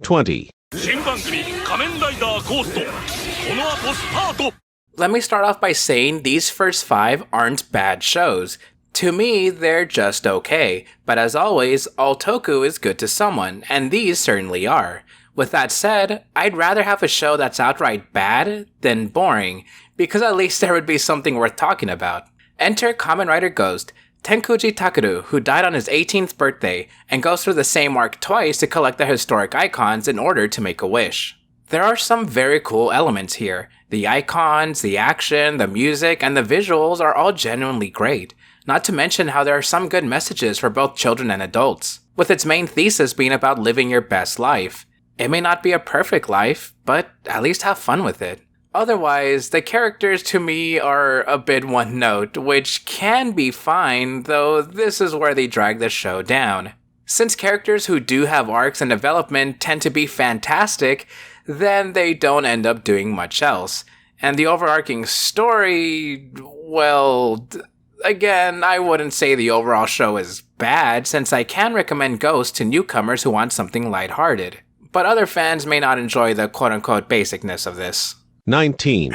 20. Let me start off by saying these first 5 aren't bad shows. To me, they're just okay, but as always, all toku is good to someone, and these certainly are. With that said, I'd rather have a show that's outright bad than boring, because at least there would be something worth talking about. Enter Kamen Rider Ghost, Tenkuji Takeru, who died on his 18th birthday, and goes through the same arc twice to collect the historic icons in order to make a wish. There are some very cool elements here. The icons, the action, the music, and the visuals are all genuinely great. Not to mention how there are some good messages for both children and adults, with its main thesis being about living your best life. It may not be a perfect life, but at least have fun with it. Otherwise, the characters to me are a bit one note, which can be fine, though this is where they drag the show down. Since characters who do have arcs and development tend to be fantastic, then they don't end up doing much else. And the overarching story, well, again, I wouldn't say the overall show is bad, since I can recommend Ghost to newcomers who want something lighthearted. But other fans may not enjoy the quote-unquote basicness of this. 19.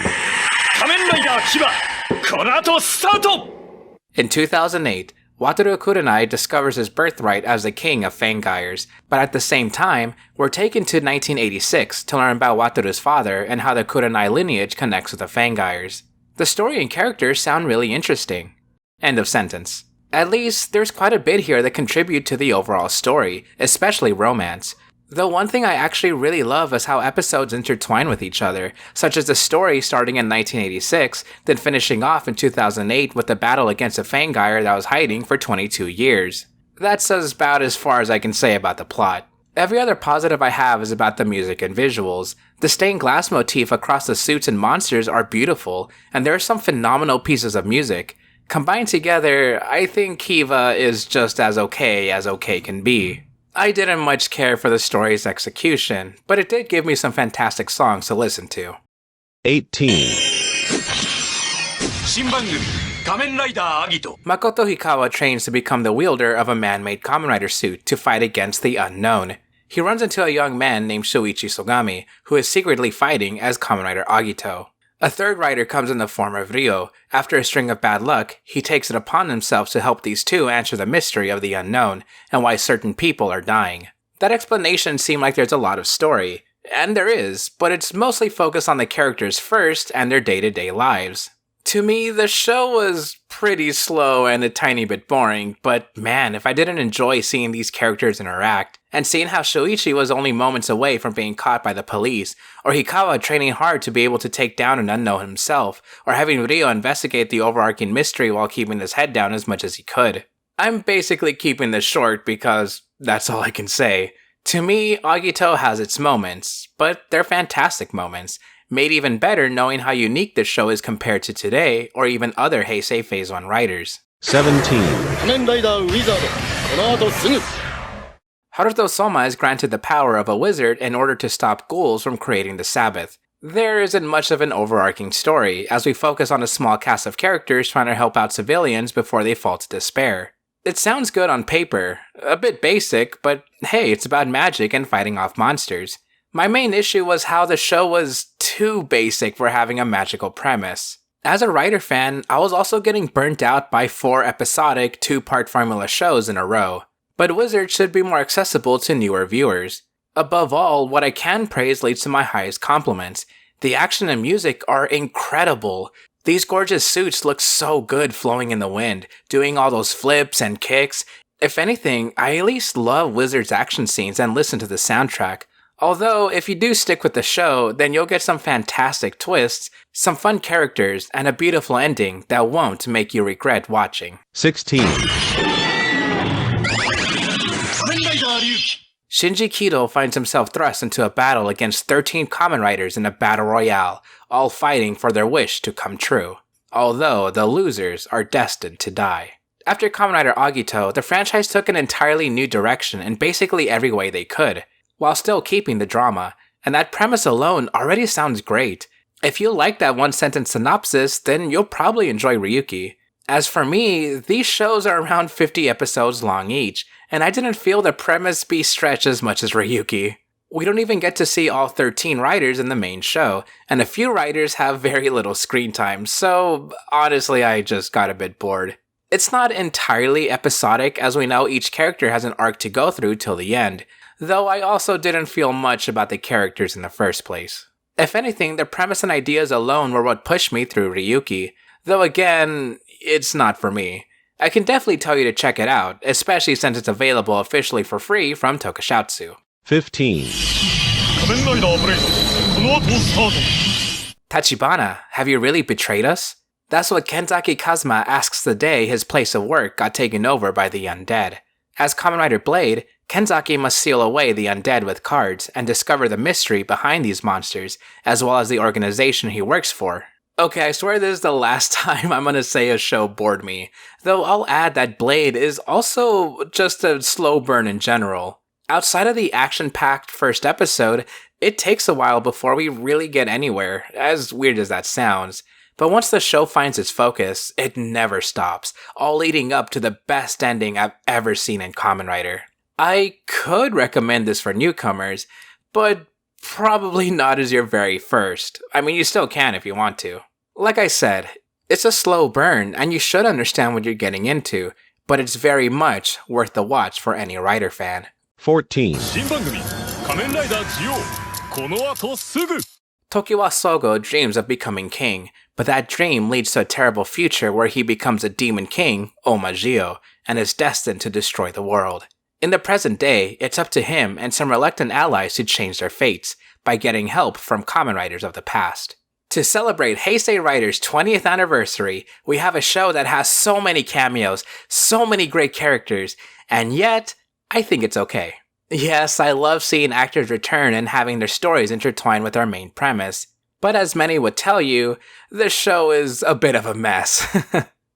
In 2008, Wataru Kurenai discovers his birthright as the king of Fangires, but at the same time, we're taken to 1986 to learn about Wataru's father and how the Kurenai lineage connects with the Fangires. The story and characters sound really interesting. End of sentence. At least, there's quite a bit here that contribute to the overall story, especially romance. The one thing I actually really love is how episodes intertwine with each other, such as the story starting in 1986, then finishing off in 2008 with the battle against a Fangire that was hiding for 22 years. That's about as far as I can say about the plot. Every other positive I have is about the music and visuals. The stained glass motif across the suits and monsters are beautiful, and there are some phenomenal pieces of music. Combined together, I think GhiaIIy is just as okay can be. I didn't much care for the story's execution, but it did give me some fantastic songs to listen to. 18. Makoto Hikawa trains to become the wielder of a man-made Kamen Rider suit to fight against the unknown. He runs into a young man named Shuichi Sogami, who is secretly fighting as Kamen Rider Aito. A third rider comes in the form of Ryo. After a string of bad luck, he takes it upon himself to help these two answer the mystery of the unknown, and why certain people are dying. That explanation seemed like there's a lot of story, and there is, but it's mostly focused on the characters first and their day-to-day lives. To me, the show was pretty slow and a tiny bit boring, but man, if I didn't enjoy seeing these characters interact, and seeing how Shuichi was only moments away from being caught by the police, or Hikawa training hard to be able to take down an unknown himself, or having Ryo investigate the overarching mystery while keeping his head down as much as he could. I'm basically keeping this short because that's all I can say. To me, Aito has its moments, but they're fantastic moments, made even better knowing how unique this show is compared to today, or even other Heisei Phase 1 writers. 17. Haruto Soma is granted the power of a wizard in order to stop ghouls from creating the Sabbath. There isn't much of an overarching story, as we focus on a small cast of characters trying to help out civilians before they fall to despair. It sounds good on paper, a bit basic, but hey, it's about magic and fighting off monsters. My main issue was how the show was too basic for having a magical premise. As a writer fan, I was also getting burnt out by 4 episodic, 2-part formula shows in a row. But Wizard should be more accessible to newer viewers. Above all, what I can praise leads to my highest compliments. The action and music are incredible. These gorgeous suits look so good flowing in the wind, doing all those flips and kicks. If anything, I at least love Wizard's action scenes and listen to the soundtrack. Although, if you do stick with the show, then you'll get some fantastic twists, some fun characters, and a beautiful ending that won't make you regret watching. 16. Shinji Kido finds himself thrust into a battle against 13 Kamen Riders in a battle royale, all fighting for their wish to come true. Although, the losers are destined to die. After Kamen Rider Aito, the franchise took an entirely new direction in basically every way they could, while still keeping the drama, and that premise alone already sounds great. If you like that one-sentence synopsis, then you'll probably enjoy Ryuki. As for me, these shows are around 50 episodes long each, and I didn't feel the premise be stretched as much as Ryuki. We don't even get to see all 13 writers in the main show, and a few writers have very little screen time, so honestly I just got a bit bored. It's not entirely episodic, as we know each character has an arc to go through till the end, though I also didn't feel much about the characters in the first place. If anything, the premise and ideas alone were what pushed me through Ryuki, though again, it's not for me. I can definitely tell you to check it out, especially since it's available officially for free from Tokusatsu. 15, Tachibana, have you really betrayed us? That's what Kenzaki Kazuma asks the day his place of work got taken over by the undead. As Kamen Rider Blade, Kenzaki must seal away the undead with cards and discover the mystery behind these monsters, as well as the organization he works for. Okay, I swear this is the last time I'm gonna say a show bored me, though I'll add that Blade is also just a slow burn in general. Outside of the action-packed first episode, it takes a while before we really get anywhere, as weird as that sounds. But once the show finds its focus, it never stops, all leading up to the best ending I've ever seen in Kamen Rider. I could recommend this for newcomers, but probably not as your very first. I mean, you still can if you want to. Like I said, it's a slow burn, and you should understand what you're getting into, but it's very much worth the watch for any Rider fan. 14, Tokiwa Sogo dreams of becoming king, but that dream leads to a terrible future where he becomes a demon king, Omagio, and is destined to destroy the world. In the present day, it's up to him and some reluctant allies to change their fates, by getting help from Kamen Riders of the past. To celebrate Heisei Writers' 20th anniversary, we have a show that has so many cameos, so many great characters, and yet, I think it's okay. Yes, I love seeing actors return and having their stories intertwined with our main premise, but as many would tell you, the show is a bit of a mess.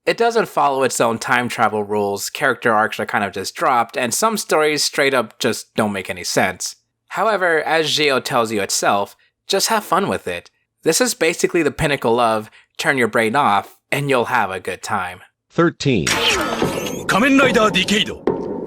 It doesn't follow its own time travel rules, character arcs are kind of just dropped, and some stories straight up just don't make any sense. However, as GhiaIIy tells you itself, just have fun with it. This is basically the pinnacle of turn your brain off and you'll have a good time. 13, Kamen Rider Decade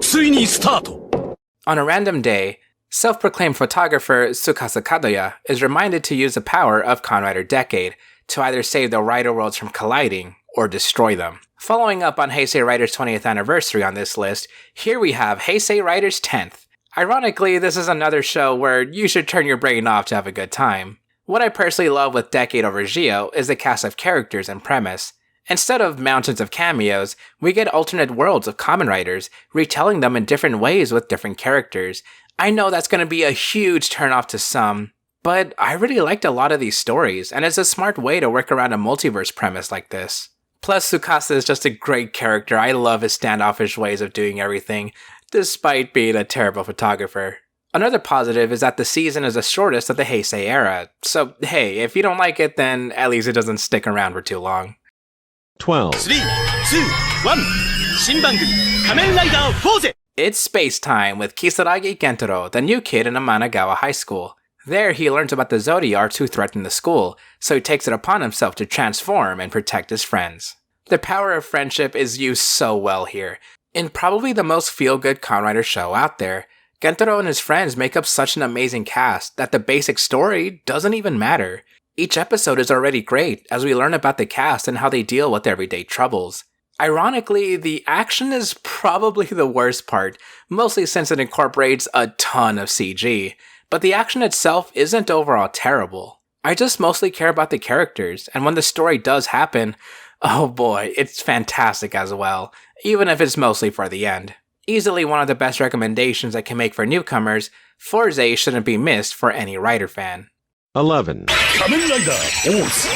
ついにスタート On a random day, self-proclaimed photographer Tsukasa Kadoya is reminded to use the power of Kamen Rider Decade to either save the Rider worlds from colliding or destroy them. Following up on Heisei Writers' 20th anniversary on this list, here we have Heisei Writers' 10th. Ironically, this is another show where you should turn your brain off to have a good time. What I personally love with Decade over GhiaIIy is the cast of characters and premise. Instead of mountains of cameos, we get alternate worlds of Kamen Riders, retelling them in different ways with different characters. I know that's going to be a huge turnoff to some, but I really liked a lot of these stories, and it's a smart way to work around a multiverse premise like this. Plus, Tsukasa is just a great character. I love his standoffish ways of doing everything, despite being a terrible photographer. Another positive is that the season is the shortest of the Heisei era, so hey, if you don't like it, then at least it doesn't stick around for too long. 12, 3、2、1新番組仮面ライダーフォーゼ It's SpaceTime with Kisaragi Gentaro, the new kid in Amanagawa High School. There, he learns about the Zodiarts who threaten the school, so he takes it upon himself to transform and protect his friends. The power of friendship is used so well here. In probably the most feel-good Kamen Rider show out there, Gentaro and his friends make up such an amazing cast that the basic story doesn't even matter. Each episode is already great as we learn about the cast and how they deal with everyday troubles. Ironically, the action is probably the worst part, mostly since it incorporates a ton of CG, but the action itself isn't overall terrible. I just mostly care about the characters, and when the story does happen, oh boy, it's fantastic as well, even if it's mostly for the end. Easily one of the best recommendations I can make for newcomers, Heisei shouldn't be missed for any Rider fan. 11, 仮面ライダーオーズ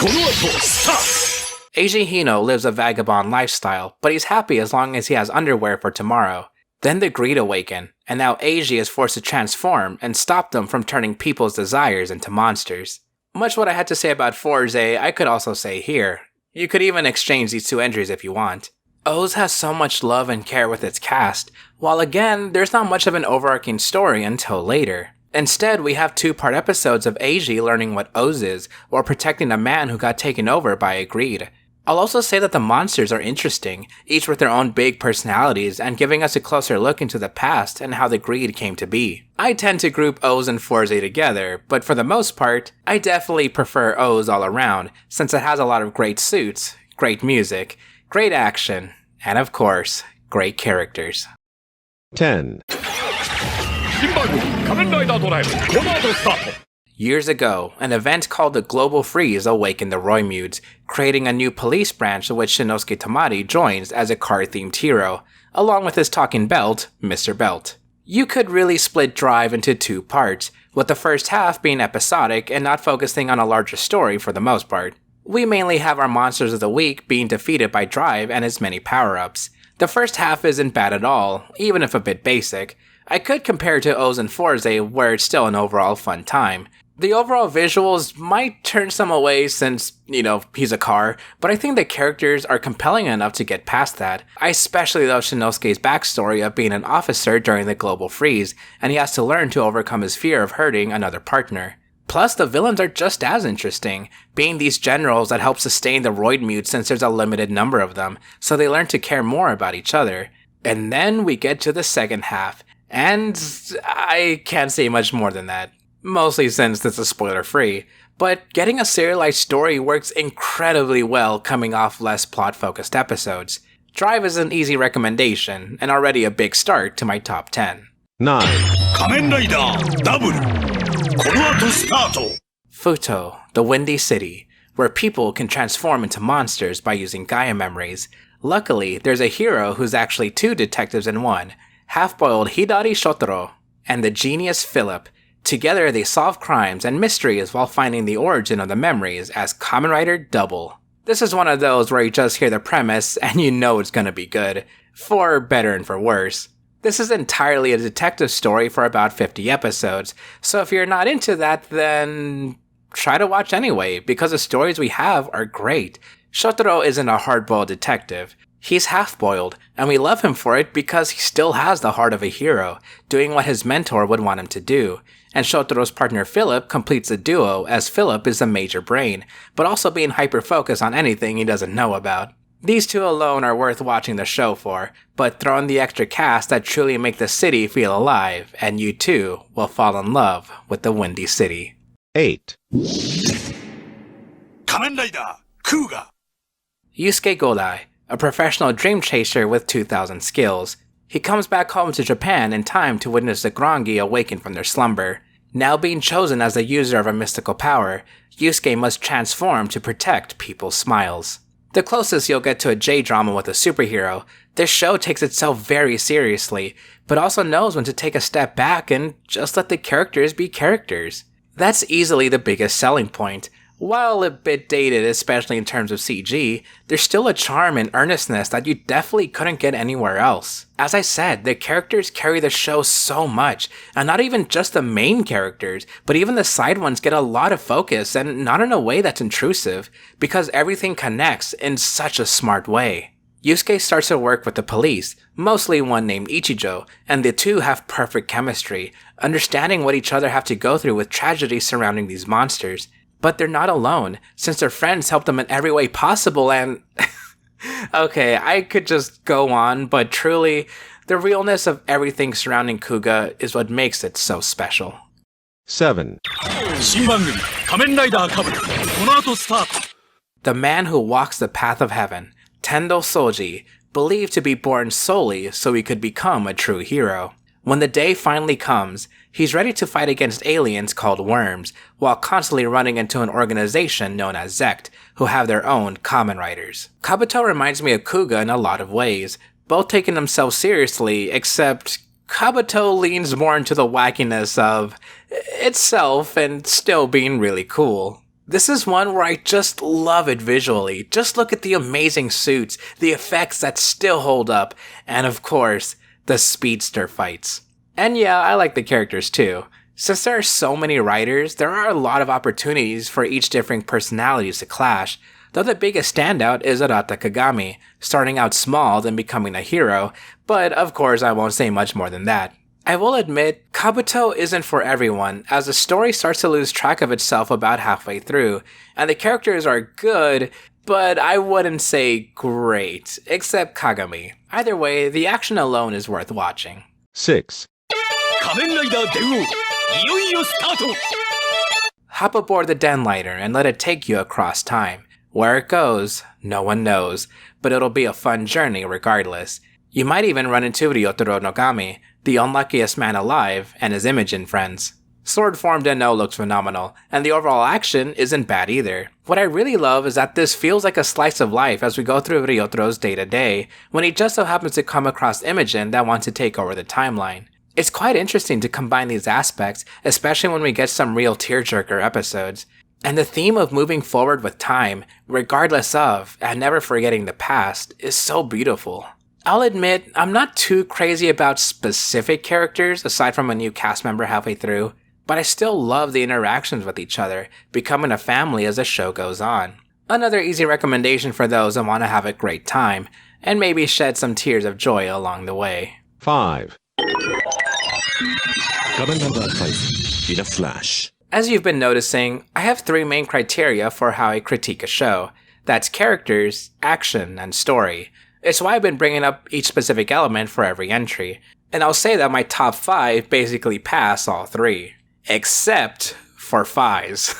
この後スタート Eiji Hino lives a vagabond lifestyle, but he's happy as long as he has underwear for tomorrow. Then the greed awaken, and now Eiji is forced to transform and stop them from turning people's desires into monsters. Much what I had to say about Heisei, I could also say here. You could even exchange these two entries if you want. Oz has so much love and care with its cast, while again, there's not much of an overarching story until later. Instead, we have two-part episodes of Eiji learning what Oz is, or protecting a man who got taken over by a greed. I'll also say that the monsters are interesting, each with their own big personalities and giving us a closer look into the past and how the greed came to be. I tend to group O's and Fourze together, but for the most part, I definitely prefer O's all around, since it has a lot of great suits, great music, great action, and of course, great characters. 10, 新番組仮面ライダードラえもんこの後スタート Years ago, an event called the Global Freeze awakened the Roimudes, creating a new police branch which Shinosuke Tamari joins as a car-themed hero, along with his talking belt, Mr. Belt. You could really split Drive into two parts, with the first half being episodic and not focusing on a larger story for the most part. We mainly have our monsters of the week being defeated by Drive and his many power-ups. The first half isn't bad at all, even if a bit basic. I could compare to O's and Fourze, where it's still an overall fun time. The overall visuals might turn some away since, he's a car, but I think the characters are compelling enough to get past that. I especially love Shinosuke's backstory of being an officer during the Global Freeze, and he has to learn to overcome his fear of hurting another partner. Plus, the villains are just as interesting, being these generals that help sustain the Roidmute since there's a limited number of them, so they learn to care more about each other. And then we get to the second half, and I can't say much more than that. Mostly since this is spoiler-free, but getting a serialized story works incredibly well coming off less plot-focused episodes. Drive is an easy recommendation, and already a big start to my top 10. 9, 仮面ライダーダブルこの後スタート Futo, the Windy City, where people can transform into monsters by using Gaia memories. Luckily, there's a hero who's actually two detectives in one, half-boiled Hidari Shotaro and the genius Philip. Together, they solve crimes and mysteries while finding the origin of the memories as Kamen Rider Double. This is one of those where you just hear the premise and you know it's gonna be good, for better and for worse. This is entirely a detective story for about 50 episodes, so if you're not into that, then try to watch anyway, because the stories we have are great. Shotaro isn't a hard-boiled detective. He's half-boiled, and we love him for it because he still has the heart of a hero, doing what his mentor would want him to do. And Shotaro's partner Philip completes the duo, as Philip is a major brain, but also being hyper-focused on anything he doesn't know about. These two alone are worth watching the show for, but throw in the extra cast that truly make the city feel alive, and you too will fall in love with the Windy City. 8, 仮面ライダークーガ Yusuke Gai, a professional dream chaser with 2,000 skills. He comes back home to Japan in time to witness the Grongi awaken from their slumber. Now being chosen as the user of a mystical power, Yusuke must transform to protect people's smiles. The closest you'll get to a J-drama with a superhero, this show takes itself very seriously, but also knows when to take a step back and just let the characters be characters. That's easily the biggest selling point. While a bit dated, especially in terms of CG, there's still a charm and earnestness that you definitely couldn't get anywhere else. As I said, the characters carry the show so much, and not even just the main characters, but even the side ones get a lot of focus, and not in a way that's intrusive, because everything connects in such a smart way. Yusuke starts to work with the police, mostly one named Ichijo, and the two have perfect chemistry, understanding what each other have to go through with tragedy surrounding these monsters. But they're not alone, since their friends help them in every way possible and... Okay, I could just go on, but truly, the realness of everything surrounding Kuga is what makes it so special. 7, 新番組仮面ライダーカブトこの後スタート The man who walks the path of heaven, Tendo Soji, believed to be born solely so he could become a true hero. When the day finally comes, he's ready to fight against aliens called worms, while constantly running into an organization known as Zect, who have their own Kamen Riders. Kabuto reminds me of Kuga in a lot of ways, both taking themselves seriously, except Kabuto leans more into the wackiness of itself and still being really cool. This is one where I just love it visually. Just look at the amazing suits, the effects that still hold up, and of course, the speedster fights. And yeah, I like the characters too. Since there are so many writers, there are a lot of opportunities for each different personalities to clash, though the biggest standout is Arata Kagami, starting out small then becoming a hero, but of course I won't say much more than that. I will admit, Kabuto isn't for everyone, as the story starts to lose track of itself about halfway through, and the characters are good, but I wouldn't say great, except Kagami. Either way, the action alone is worth watching. 6, 仮面ライダー電王いよいよスタート Hop aboard the Denlighter and let it take you across time. Where it goes, no one knows, but it'll be a fun journey regardless. You might even run into Ryotaro Nogami, the unluckiest man alive, and his Imogen friends. Sword Form Den-O looks phenomenal, and the overall action isn't bad either. What I really love is that this feels like a slice of life as we go through Ryotaro's day-to-day, when he just so happens to come across Imogen that wants to take over the timeline. It's quite interesting to combine these aspects, especially when we get some real tearjerker episodes. And the theme of moving forward with time, regardless of, and never forgetting the past, is so beautiful. I'll admit, I'm not too crazy about specific characters aside from a new cast member halfway through, but I still love the interactions with each other, becoming a family as the show goes on. Another easy recommendation for those that want to have a great time, and maybe shed some tears of joy along the way. 5, 仮面ライダー5 in a flash As you've been noticing, I have 3 main criteria for how I critique a show. That's characters, action, and story. It's why I've been bringing up each specific element for every entry, and I'll say that my top 5 basically pass all 3. Except for Faiz.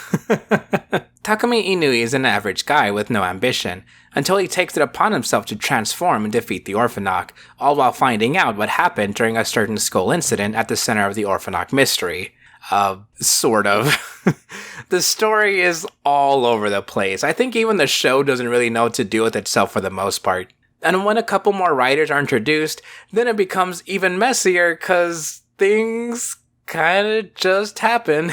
Takumi Inui is an average guy with no ambition, until he takes it upon himself to transform and defeat the Orphanoch, all while finding out what happened during a certain skull incident at the center of the Orphanoch mystery. Sort of. The story is all over the place. I think even the show doesn't really know what to do with itself for the most part. And when a couple more writers are introduced, then it becomes even messier, cause things kinda just happen.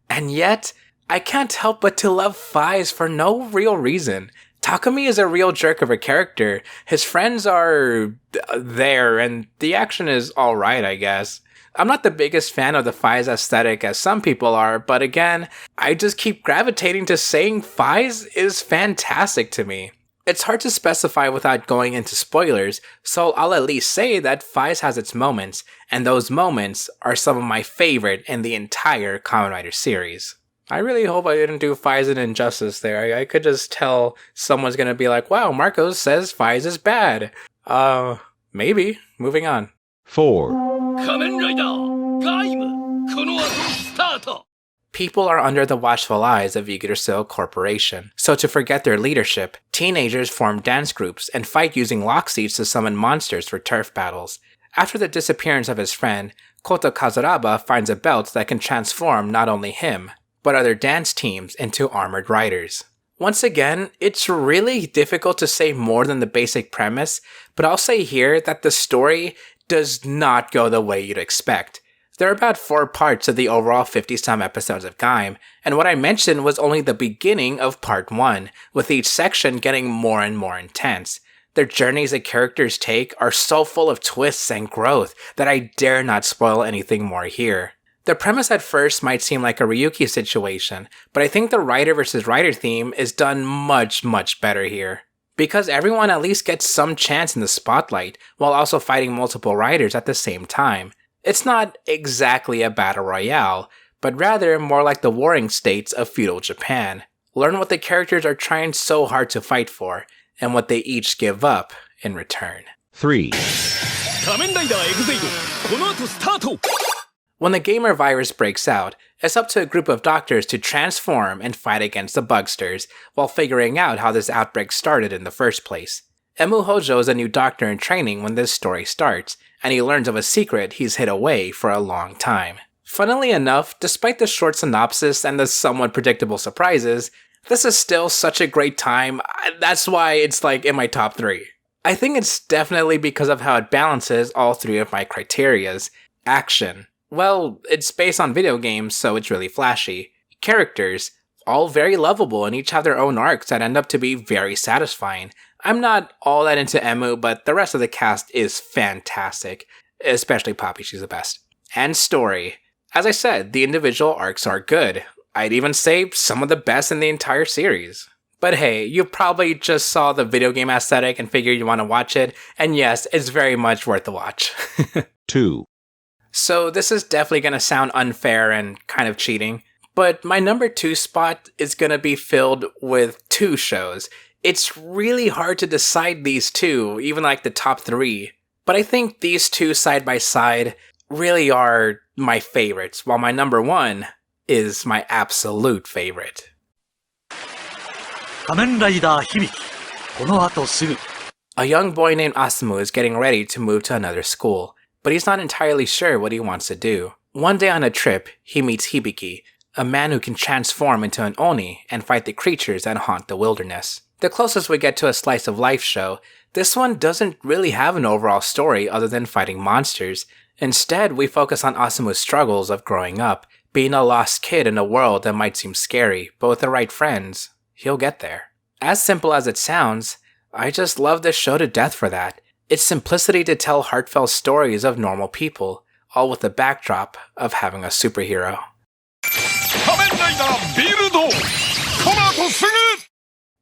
And yet, I can't help but to love Faiz for no real reason. Takumi is a real jerk of a character, his friends are there, and the action is alright, I guess. I'm not the biggest fan of the Faiz aesthetic as some people are, but again, I just keep gravitating to saying Faiz is fantastic to me. It's hard to specify without going into spoilers, so I'll at least say that Faiz has its moments, and those moments are some of my favorite in the entire Kamen Rider series. I really hope I didn't do Faiz an injustice there. I could just tell someone's gonna be like, wow, Marcos says Faiz is bad. Maybe. Moving on. 4, 仮面ライダーガイムこの後スタート People are under the watchful eyes of Yggdrasil Corporation, so to forget their leadership, teenagers form dance groups and fight using lock seats to summon monsters for turf battles. After the disappearance of his friend, Koto Kazuraba finds a belt that can transform not only him, but other dance teams into armored riders. Once again, it's really difficult to say more than the basic premise, but I'll say here that the story does not go the way you'd expect. There are about 4 parts of the overall 50-some episodes of GhiaIIy, and what I mentioned was only the beginning of part 1, with each section getting more and more intense. Their journeys the characters take are so full of twists and growth that I dare not spoil anything more here. The premise at first might seem like a Ryuki situation, but I think the writer versus writer theme is done much, much better here. Because everyone at least gets some chance in the spotlight, while also fighting multiple writers at the same time. It's not exactly a battle royale, but rather more like the warring states of feudal Japan. Learn what the characters are trying so hard to fight for, and what they each give up in return. 3, 仮面ライダーエグゼイドこの後スタート When the gamer virus breaks out, it's up to a group of doctors to transform and fight against the bugsters, while figuring out how this outbreak started in the first place. Emu Hojo is a new doctor in training when this story starts, and he learns of a secret he's hid away for a long time. Funnily enough, despite the short synopsis and the somewhat predictable surprises, this is still such a great time. That's why it's like in my top 3. I think it's definitely because of how it balances all 3 of my criterias. Action. Well, it's based on video games, so it's really flashy. Characters. All very lovable and each have their own arcs that end up to be very satisfying. I'm not all that into Emu, but the rest of the cast is fantastic. Especially Poppy, she's the best. And story. As I said, the individual arcs are good. I'd even say some of the best in the entire series. But hey, you probably just saw the video game aesthetic and figured you want to watch it, and yes, it's very much worth the watch. 2, So this is definitely going to sound unfair and kind of cheating, but my number 2 spot is going to be filled with 2 shows. It's really hard to decide these two, even like the top 3. But I think these two side by side really are my favorites, while my number 1 is my absolute favorite. 仮面ライダー響き、この後すぐ。 A young boy named Asamu is getting ready to move to another school, but he's not entirely sure what he wants to do. One day on a trip, he meets Hibiki, a man who can transform into an Oni and fight the creatures that haunt the wilderness. The closest we get to a slice of life show, this one doesn't really have an overall story other than fighting monsters. Instead, we focus on Asamu's struggles of growing up, being a lost kid in a world that might seem scary, but with the right friends, he'll get there. As simple as it sounds, I just love this show to death for that. Its simplicity to tell heartfelt stories of normal people, all with the backdrop of having a superhero. 仮面ライダービルド、この後すぐ。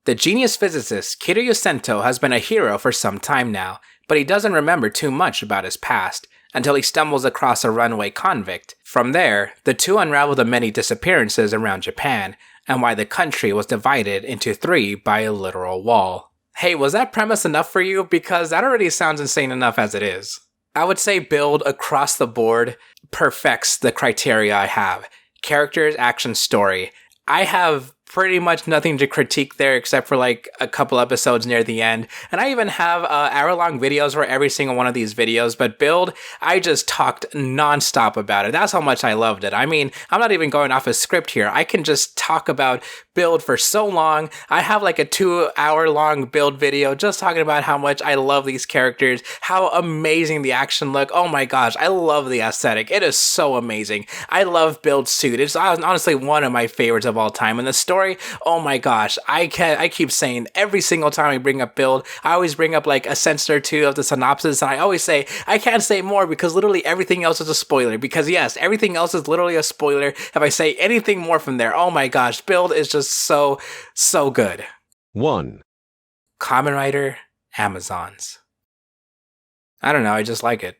The genius physicist Kiryu Sento has been a hero for some time now, but he doesn't remember too much about his past, until he stumbles across a runaway convict. From there, the two unravel the many disappearances around Japan, and why the country was divided into 3 by a literal wall. Hey, was that premise enough for you? Because that already sounds insane enough as it is. I would say Build across the board perfects the criteria I have. Characters, action, story. I have pretty much nothing to critique there except for like a couple episodes near the end. And I even have hour-long videos for every single one of these videos, but Build, I just talked nonstop about it. That's how much I loved it. I mean, I'm not even going off a script here. I can just talk about Build for so long. I have like a 2-hour-long Build video just talking about how much I love these characters, how amazing the action look. Oh my gosh, I love the aesthetic. It is so amazing. I love Build's suit. It's honestly one of my favorites of all time. And the story, oh my gosh, I keep saying every single time I bring up Build, I always bring up like a sentence or two of the synopsis, and I always say, I can't say more because literally everything else is a spoiler. Because yes, everything else is literally a spoiler. If I say anything more from there, oh my gosh, Build is just so good. 1. Kamen Rider, Amazons. I don't know, I just like it.